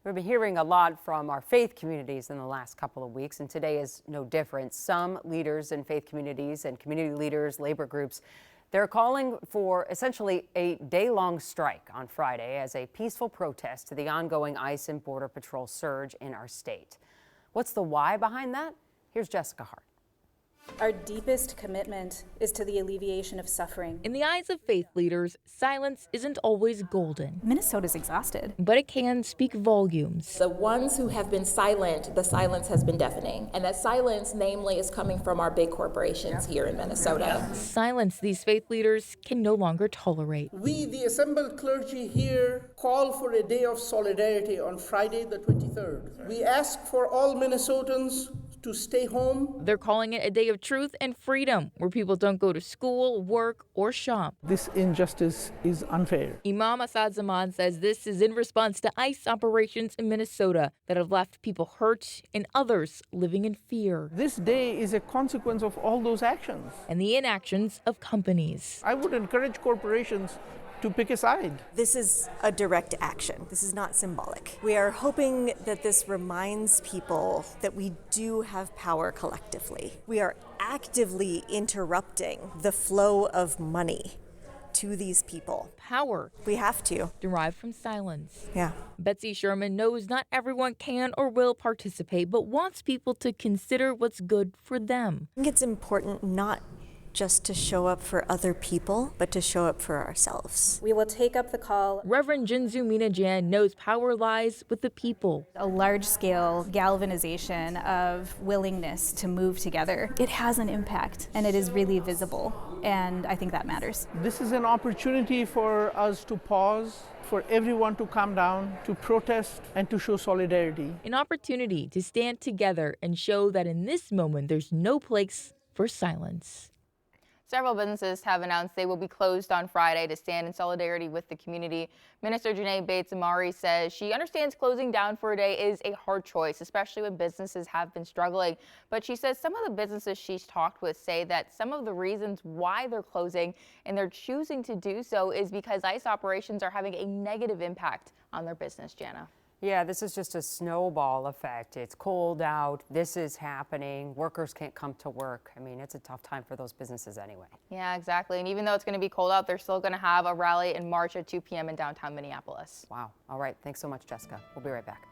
We've been hearing a lot from our faith communities in the last couple of weeks, and today is no different. Some leaders in faith communities and community leaders, labor groups, they're calling for essentially a day-long strike on Friday as a peaceful protest to the ongoing ICE and Border Patrol surge in our state. What's the why behind that? Here's Jessica Hart. Our deepest commitment is to the alleviation of suffering. In the eyes of faith leaders, silence isn't always golden. Minnesota's exhausted. But it can speak volumes. The ones who have been silent, the silence has been deafening. And that silence, namely, is coming from our big corporations here in Minnesota. Silence these faith leaders can no longer tolerate. We, the assembled clergy here, call for a day of solidarity on Friday the 23rd. We ask for all Minnesotans to stay home. They're calling it a day of truth and freedom, where people don't go to school, work, or shop. This injustice is unfair. Imam Assad Zaman says this is in response to ICE operations in Minnesota that have left people hurt and others living in fear. This day is a consequence of all those actions. And the inactions of companies. I would encourage corporations to pick a side. This is a direct action. This is not symbolic. We are hoping that this reminds people that we do have power collectively. We are actively interrupting the flow of money to these people. Power. We have to. Derived from silence. Yeah. Betsy Sherman knows not everyone can or will participate, but wants people to consider what's good for them. I think it's important not just to show up for other people, but to show up for ourselves. We will take up the call. Reverend Jinzu Mina Jan knows power lies with the people. A large-scale galvanization of willingness to move together. It has an impact, and it is really visible, and I think that matters. This is an opportunity for us to pause, for everyone to come down, to protest, and to show solidarity. An opportunity to stand together and show that in this moment there's no place for silence. Several businesses have announced they will be closed on Friday to stand in solidarity with the community. Minister Janae Bates Amari says she understands closing down for a day is a hard choice, especially when businesses have been struggling. But she says some of the businesses she's talked with say that some of the reasons why they're closing and they're choosing to do so is because ICE operations are having a negative impact on their business, Jana. Yeah, this is just a snowball effect. It's cold out. This is happening. Workers can't come to work. I mean, it's a tough time for those businesses anyway. Yeah, exactly. And even though it's going to be cold out, they're still going to have a rally in March at 2 p.m. in downtown Minneapolis. Wow. All right. Thanks so much, Jessica. We'll be right back.